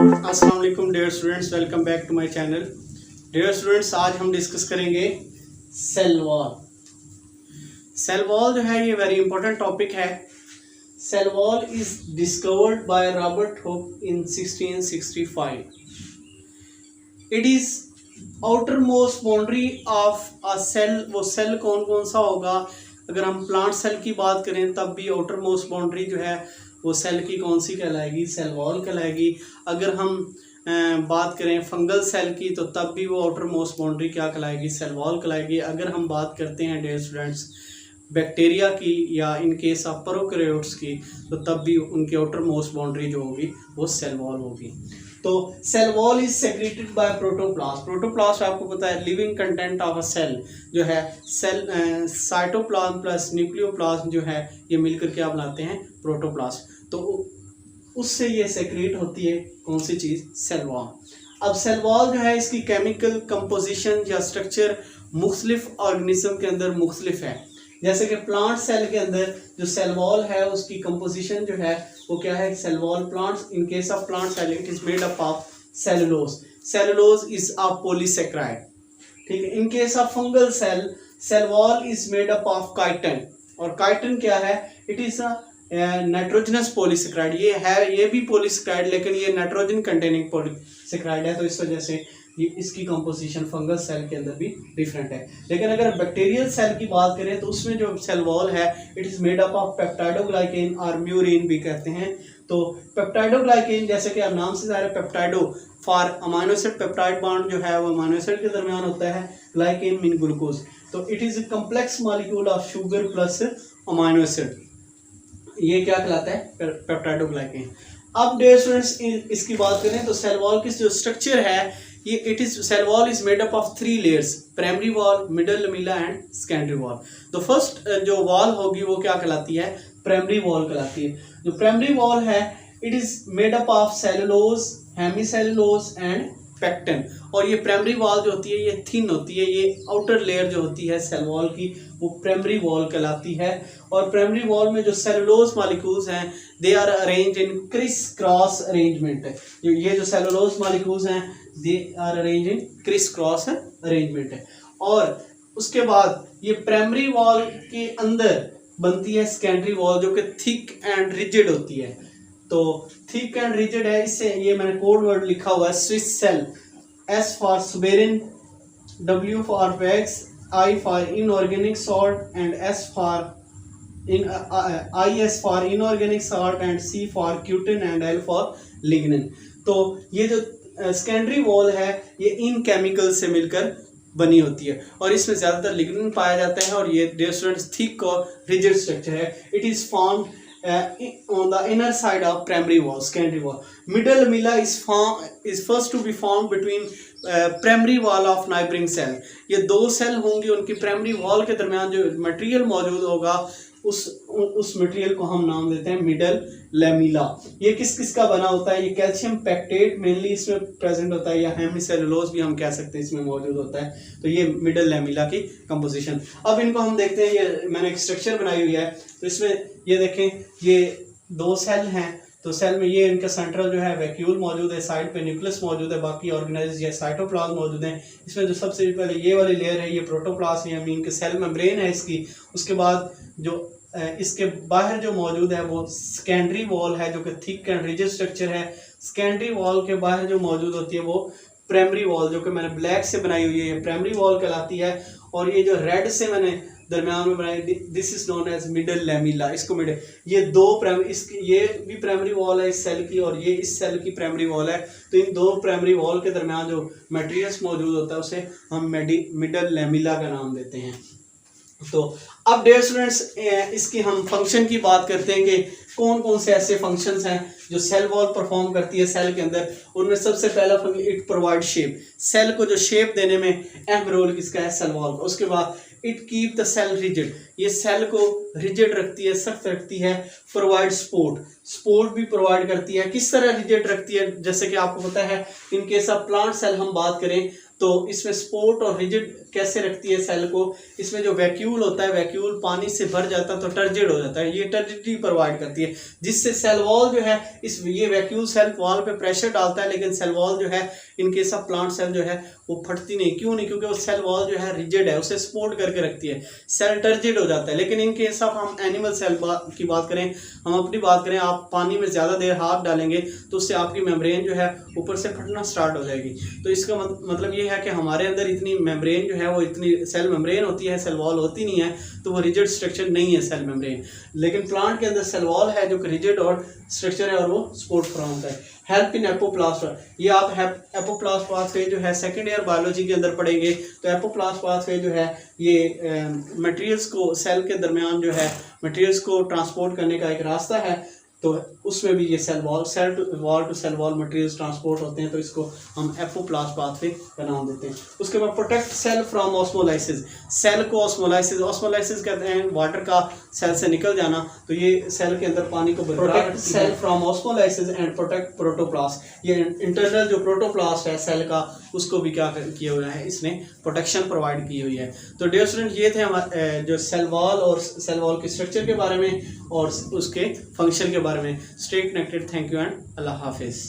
अस्सलाम वालेकुम dear students, welcome back to my channel. Dear students, आज हम डिस्कस करेंगे सेल वॉल। सेल वॉल जो है ये वेरी इंपॉर्टेंट टॉपिक है। Cell wall is discovered by Robert Hooke in 1665। It is outer most boundary of a cell. वो cell कौन कौन सा होगा? अगर हम प्लांट सेल की बात करें तब भी आउटर मोस्ट बाउंड्री जो है वो सेल की कौन सी कहलाएगी? सेल वॉल कहलाएगी। अगर हम बात करें फंगल सेल की तो तब भी वो आउटर मोस्ट बाउंड्री क्या कहलाएगी? सेल वॉल कहलाएगी। अगर हम बात करते हैं डियर स्टूडेंट्स बैक्टीरिया की या इन केस ऑफ प्रोकैरियोट्स की तो तब भी उनकी आउटर मोस्ट बाउंड्री जो होगी वो सेल वॉल होगी। तो cell wall is secreted by protoplast. Protoplast आपको पता है living content of a cell जो है। सेल साइटोप्लाज्म प्लस न्यूक्लियोप्लाज्म जो है ये मिलकर क्या बनाते हैं? प्रोटोप्लास्ट। तो उससे ये सेक्रेट होती है कौन सी चीज़? Cell wall. अब सेल वॉल जो है इसकी केमिकल कंपोजिशन या स्ट्रक्चर मुख्तलिफ ऑर्गेनिज्म के अंदर मुख्तलिफ है। जैसे कि प्लांट सेल के अंदर जो सेल वॉल है उसकी कंपोजिशन जो है वो क्या है? Cell wall plants in case of plant cell it is made up of cellulose. Cellulose is a polysaccharide, ठीक है। In case of fungal cell cell wall is made up of chitin. और chitin क्या है? It is a nitrogenous polysaccharide. ये भी polysaccharide लेकिन ये nitrogen containing polysaccharide है, तो इस वजह से ये इसकी कंपोजिशन फंगल सेल के अंदर भी डिफरेंट है। लेकिन अगर बैक्टीरियल सेल की बात करें तो उसमें जो सेल वॉल है it is made up of peptidoglycan और म्यूरिन भी कहते हैं। तो पेप्टाइडोग्लाइकेन जैसे कि आप नाम से ज़ाहिर है, peptido for amino acid, peptide bond जो है वो अमाइनो एसिड के दरमियान होता है। Glycan mean glucose. तो it is a complex molecule of sugar plus amino acid. ये क्या कहलाता है? पेप्टाइडोग्लाइकेन। अब डियर स्टूडेंट्स इसकी बात करें तो सेल वॉल की जो स्ट्रक्चर है ये it is cell wall is made up of 3 layers: primary wall, middle lamella and secondary wall. तो फर्स्ट जो वॉल होगी वो क्या कहलाती है? प्राइमरी वॉल कहलाती है। जो प्राइमरी वॉल है it is made up of cellulose, hemicellulose and pectin. और ये प्राइमरी वॉल जो होती है ये थिन होती है। ये आउटर लेयर जो होती है सेल वॉल की वो प्राइमरी वॉल कहलाती है। और प्राइमरी वॉल में जो सेलुलोज मॉलिक्यूल्स हैं they are arrange in criss cross arrangement. ये जो सेलुलोज मॉलिक्यूल्स हैं they are arrange in criss cross arrangement है। और उसके बाद ये प्राइमरी वॉल के अंदर बनती है सेकेंडरी वॉल जो कि थिक एंड रिजिड होती है। तो थिक एंड रिजिड है, इससे ये मैंने कोड वर्ड लिखा हुआ है Swiss cell. S for suberin, W for wax, I for inorganic salt and S for IS for inorganic salt and C for cutin and L for lignin. तो ये जो सेकेंडरी वॉल है ये इन chemical से मिलकर बनी होती है और इसमें ज़्यादातर लिग्निन पाया जाता है। और ये डियर स्टूडेंट्स थिक और रिजिड स्ट्रक्चर है। It is formed on the inner side of primary wall, secondary wall. Middle lamella is first to be formed between primary wall of neighboring cell. ये दो cell होंगे, उनकी primary wall के दरमियान जो material मौजूद होगा उस मटेरियल को हम नाम देते हैं मिडल लैमेला। ये किस किस का बना होता है? ये कैल्शियम पैक्टेट मेनली इसमें प्रेजेंट होता है या हेमीसेलुलोज भी हम कह सकते हैं इसमें मौजूद होता है। तो ये मिडल लैमेला की कंपोजिशन। अब इनको हम देखते हैं। ये मैंने एक स्ट्रक्चर बनाई हुई है तो इसमें ये देखें ये 2 सेल हैं। तो सेल में ये इनका सेंट्रल जो है वैक्यूल मौजूद है, साइड पे न्यूक्लियस मौजूद है, बाकी ऑर्गेनाइज या साइटोप्लाज्म मौजूद है। इसमें जो सबसे पहले ये वाली लेयर है ये प्रोटोप्लास्ट है, मीन के सेल मेम्ब्रेन है इसकी। उसके बाद जो इसके बाहर जो मौजूद है वो सेकेंडरी वॉल है जो कि थिक एंड रिजिड स्ट्रक्चर है। सेकेंडरी वॉल के बाहर जो मौजूद होती है वो प्राइमरी वॉल जो कि मैंने ब्लैक से बनाई हुई है ये प्राइमरी वॉल कहलाती है। और ये जो रेड से मैंने दरमियान में बनाई this is known as middle lamella. इसको मिडल ये दो ये भी प्राइमरी वॉल है इस सेल की और ये इस सेल की प्राइमरी वॉल है। तो इन दो प्राइमरी वॉल के दरमियान जो मटेरियल्स मौजूद होता है उसे हम मिडल लैमेला का नाम देते हैं। तो अब डियर स्टूडेंट्स इसकी हम फंक्शन की बात करते हैं कि कौन कौन से ऐसे फंक्शंस हैं जो सेल वॉल परफॉर्म करती है सेल के अंदर। उनमें सबसे पहला function it provide shape. Cell को जो शेप देने में अहम रोल किसका है? सेल वॉल का। उसके बाद it keep the cell rigid. ये सेल को रिजिड रखती है, सख्त रखती है। प्रोवाइड सपोर्ट भी प्रोवाइड करती है। किस तरह रिजिड रखती है? जैसे कि आपको पता है in case of plant cell हम बात करें तो इसमें सपोर्ट और रिजिड कैसे रखती है सेल को, इसमें जो वैक्यूल होता है, वैक्यूल पानी से भर जाता है तो टर्जिड हो जाता है, ये टर्जिडिटी प्रोवाइड करती है, जिससे सेल वॉल जो है ये वैक्यूल सेल वॉल पे प्रेशर डालता है, लेकिन सेल वॉल जो है in case of plant cell जो है वो फटती नहीं। क्यों नहीं? क्योंकि वो सेल वॉल जो है रिजिड है, उसे सपोर्ट करके रखती है, सेल टर्जिड हो जाता है। लेकिन इन केस ऑफ हम एनिमल सेल की बात करें, हम अपनी बात करें, आप पानी में ज़्यादा देर हाथ डालेंगे तो उससे आपकी मेम्ब्रेन जो है ऊपर से फटना स्टार्ट हो जाएगी। तो इसका मतलब ये है कि हमारे अंदर इतनी मेम्ब्रेन जो है वो इतनी सेल मेम्ब्रेन होती है, सेल वॉल होती नहीं है, तो वो रिजिड स्ट्रक्चर नहीं है सेल मेम्ब्रेन। लेकिन प्लांट के अंदर सेल वॉल है जो रिजिड और स्ट्रक्चर है और वो सपोर्ट फराहम है। हेल्प इन एपोप्लास्ट, ये आप एपोप्लास्ट पाथवे जो है सेकेंड ईयर बायोलॉजी के अंदर पढ़ेंगे। तो एपोप्लास्ट पाथवे जो है ये मटेरियल्स को सेल के दरमियान जो है मटेरियल्स को ट्रांसपोर्ट करने का एक रास्ता है, तो उसमें भी ये cell to wall materials transport होते हैं, तो इसको हम एपोप्लास्ट पाथवे का नाम देते हैं। उसके बाद प्रोटेक्ट सेल फ्रॉम ऑस्मोलाइसिस, सेल को ऑस्मोलाइसिस कहते हैं वाटर का सेल से निकल जाना, तो ये सेल के अंदर पानी को protect cell from osmolysis and protect protoplast, ये इंटरनल जो प्रोटोप्लास्ट है सेल का उसको भी क्या किया हुआ है, इसने प्रोटेक्शन प्रोवाइड की हुई है। तो डियर स्टूडेंट, ये थे हमारे जो सेल वॉल और सेल वॉल के स्ट्रक्चर के बारे में और उसके फंक्शन के बारे में। Stay connected. Thank you and अल्लाह हाफिज़।